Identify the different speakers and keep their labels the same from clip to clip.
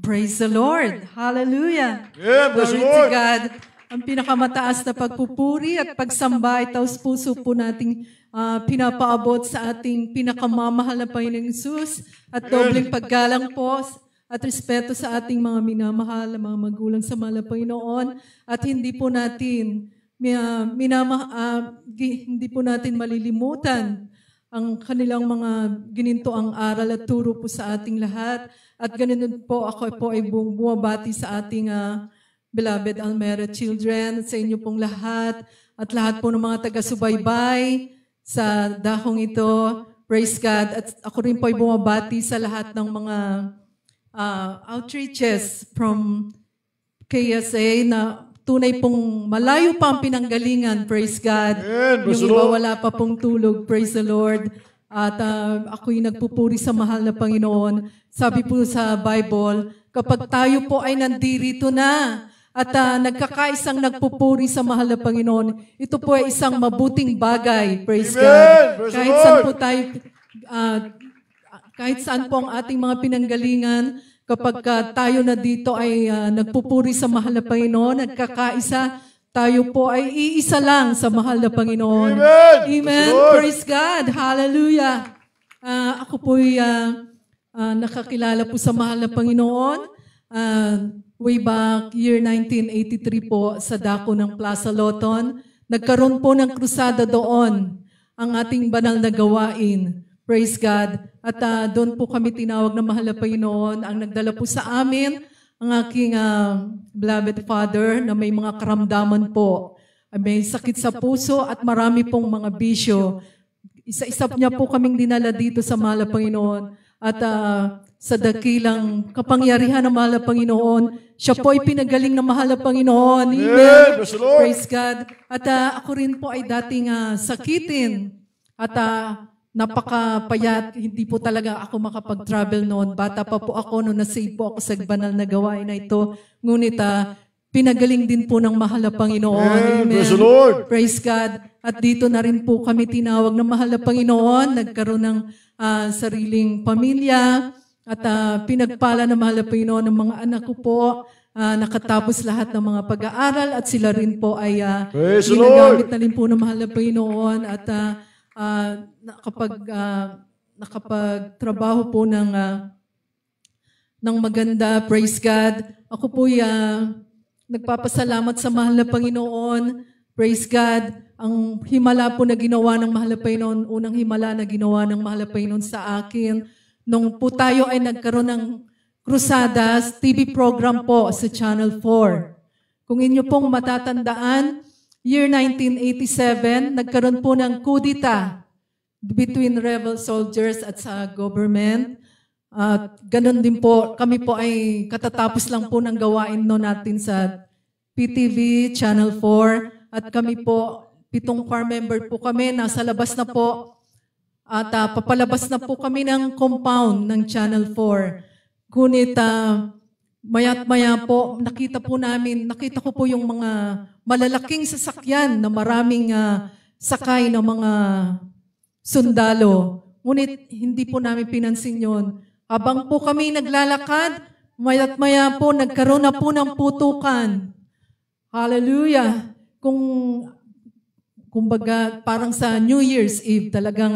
Speaker 1: Praise the Lord. Hallelujah.
Speaker 2: Yeah, praise the
Speaker 1: Glory to
Speaker 2: Lord.
Speaker 1: God. Ang pinakamataas na pagpupuri at pagsamba ay taos puso po nating pinapaabot sa ating pinakamamahal na Panginoong Hesus at dobleng paggalang po at respeto sa ating mga minamahal na mga magulang sa mahal na Panginoon at hindi po natin hindi po natin malilimutan ang kanilang mga ginintoang aral at turo po sa ating lahat. At ganun po ako po ay bumabati sa ating beloved Almera children, sa inyo pong lahat, at lahat po ng mga taga-subaybay sa dakong ito. Praise God. At ako rin po ay bumabati sa lahat ng mga outreaches from KSA na tunay pong malayo pa ang pinanggalingan. Praise God. Yung iba wala pa pong tulog. Praise the Lord. At ako'y nagpupuri sa mahal na Panginoon. Sabi po sa Bible, kapag tayo po ay nandirito na at nagkakaisang nagpupuri sa mahal na Panginoon, ito po ay isang mabuting bagay. Praise God.
Speaker 2: Praise
Speaker 1: kahit saan po tayo, kahit saan po ang ating mga pinanggalingan, kapag tayo na dito ay nagpupuri sa mahal na Panginoon, nagkakaisa, tayo po ay iisa lang sa mahal na Panginoon.
Speaker 2: Amen!
Speaker 1: Amen. Praise God. Hallelujah. Ako po ay nakakilala po sa mahal na Panginoon. Way back year 1983 po sa dako ng Plaza Loton. Nagkaroon po ng krusada doon ang ating banal na gawain. Praise God. At doon po kami tinawag na mahal na Panginoon. Ang nagdala po sa amin, ang aking beloved father na may mga karamdaman po. May sakit sa puso at marami pong mga bisyo. Isa-isa niya po kaming dinala dito sa mahal na Panginoon. At sa dakilang kapangyarihan ng mahal na Panginoon, siya po ay pinagaling ng mahal na Panginoon. Amen. Praise God. At ako rin po ay dating sakitin. At napakapayat, hindi po talaga ako makapag-travel noon. Bata pa po ako noon, nasave po ako sa banal na gawain na ito. Ngunit pinagaling din po ng mahal na Panginoon. Amen.
Speaker 2: Praise the Lord.
Speaker 1: Praise God. At dito na rin po kami tinawag ng mahal na Panginoon. Nagkaroon ng sariling pamilya. At pinagpala ng mahal na Panginoon ng mga anak ko po. Nakatapos lahat ng mga pag-aaral. At sila rin po ay ginagamit na rin po ng mahal na Panginoon. At nakapagtrabaho po ng maganda. Praise God. Ako po nagpapasalamat sa mahal na Panginoon. Praise God. Ang himala po na ginawa ng mahal na Panginoon, unang himala na ginawa ng mahal na Panginoon sa akin, nung po tayo ay nagkaroon ng Cruzadas, TV program po sa Channel 4. Kung inyo pong matatandaan, year 1987, nagkaroon po ng kudita between rebel soldiers at sa government. At ganun din po, kami po ay katatapos lang po ng gawain natin sa PTV, Channel 4. At kami po, 7 choir member po kami, nasa labas na po. At papalabas na po kami ng compound ng Channel 4. Ngunit maya't maya po, nakita ko po yung mga malalaking sasakyan na maraming sakay ng mga sundalo. Ngunit hindi po namin pinansin yon. Habang po kami naglalakad, maya't maya po, nagkaroon na po ng putukan. Hallelujah! Kumbaga, parang sa New Year's Eve, talagang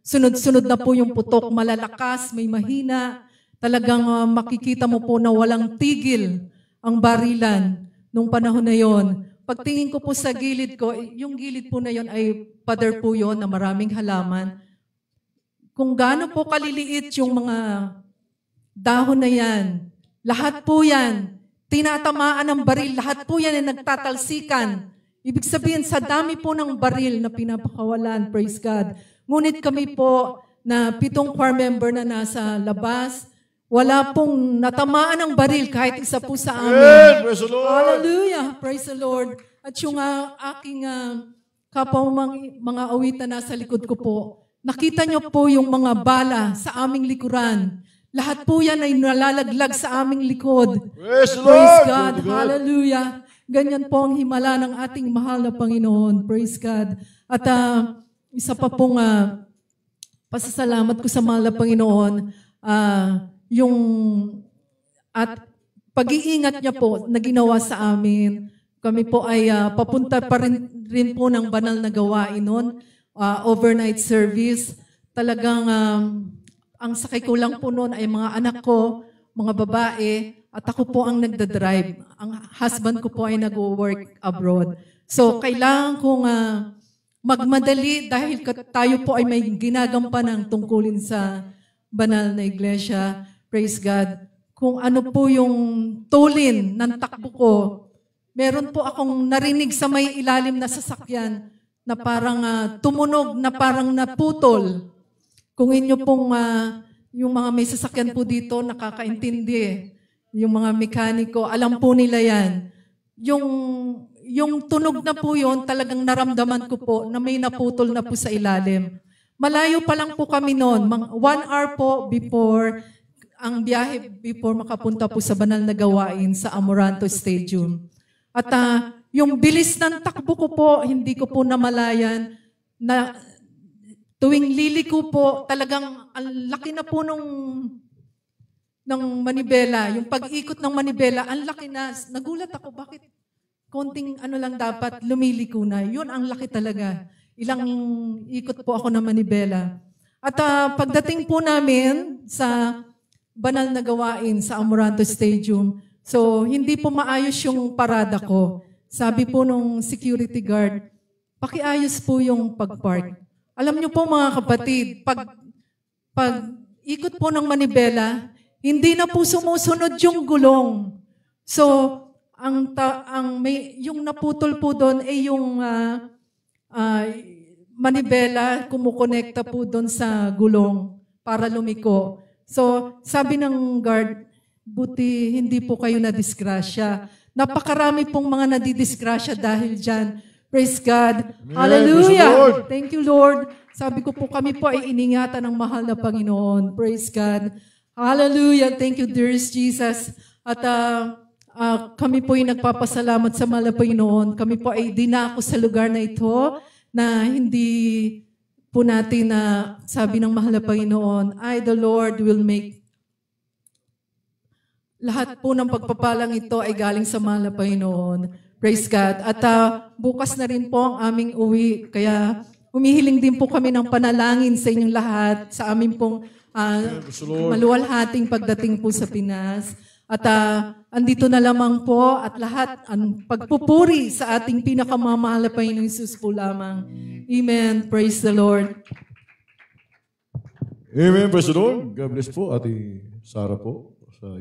Speaker 1: sunod-sunod na po yung putok, malalakas, may mahina. Talagang makikita mo po na walang tigil ang barilan nung panahon na yon. Pagtingin ko po sa gilid ko, yung gilid po na yon ay pader po yon na maraming halaman. Kung gaano po kaliliit yung mga dahon na yan, lahat po yan, tinatamaan ng baril, lahat po yan ay nagtatalsikan. Ibig sabihin, sa dami po ng baril na pinapakawalan, praise God. Ngunit kami po na 7 choir member na nasa labas, wala pong natamaan ng baril kahit isa po sa amin.
Speaker 2: Praise the Lord.
Speaker 1: Hallelujah. Praise the Lord. At yung aking kapwa mga awitan na nasa likod ko po, nakita nyo po yung mga bala sa aming likuran. Lahat po yan ay nalalaglag sa aming likod.
Speaker 2: Praise the
Speaker 1: Praise
Speaker 2: Lord.
Speaker 1: God. Hallelujah. Ganyan po ang himala ng ating mahal na Panginoon. Praise God. At isa pa pong pasasalamat ko sa mahal na Panginoon, yung at pag-iingat niya po na ginawa sa amin. Kami po ay papunta pa rin po ng banal na gawain noon, overnight service. Talagang ang sakay ko lang po noon ay mga anak ko, mga babae, at ako po ang nagdadrive. Ang husband ko po ay nag-work abroad. So kailangan kong magmadali dahil tayo po ay may ginagampan ng tungkulin sa banal na iglesia. Praise God. Kung ano po yung tulin ng takbo ko, meron po akong narinig sa may ilalim na sasakyan na parang tumunog, na parang naputol. Kung inyo pong, yung mga may sasakyan po dito, nakakaintindi. Yung mga mekaniko, alam po nila yan. Yung tunog na po yun, talagang naramdaman ko po na may naputol na po sa ilalim. Malayo pa lang po kami noon, 1 hour po before ang biyahe before makapunta po sa banal na gawain sa Amoranto Stadium. At yung bilis ng takbo ko po, hindi ko po namalayan na tuwing liliko po, talagang ang laki na po ng manibela. Yung pag-ikot ng manibela, ang laki na. Nagulat ako, bakit konting ano lang dapat, lumiliko na. Yun ang laki talaga. Ilang ikot po ako ng manibela. At pagdating po namin sa banal na gawain sa Amoranto Stadium. So, hindi po maayos yung parada ko. Sabi po nung security guard, pakiayos po yung pag-park. Alam niyo po mga kapatid, pag ikot po ng manibela, hindi na po sumusunod yung gulong. So, yung naputol po doon ay yung manibela, kumukonekta po doon sa gulong para lumiko. So, sabi ng guard, buti hindi po kayo nadisgrasya. Napakarami pong mga nadidisgrasya dahil dyan. Praise God.
Speaker 2: Amen.
Speaker 1: Hallelujah.
Speaker 2: Praise the Lord.
Speaker 1: Thank you, Lord. Sabi ko po, kami po ay iningatan ng mahal na Panginoon. Praise God. Hallelujah. Thank you, dearest Jesus. At kami po ay nagpapasalamat sa mahal na Panginoon. Kami po ay dinako sa lugar na ito na hindi po natin na sabi ng mahal na Panginoon, I, the Lord, will make lahat po ng pagpapalang ito ay galing sa mahal na Panginoon. Praise God. At bukas na rin po ang aming uwi. Kaya humihiling din po kami ng panalangin sa inyong lahat, sa aming pong maluwalhating pagdating po sa Pinas. At andito na lamang po at lahat ang pagpupuri sa ating pinakamamahal na Panginoon Jesus po lamang. Amen. Praise the Lord.
Speaker 2: Amen. Praise the Lord. God bless po, Ate Sarah po. Sa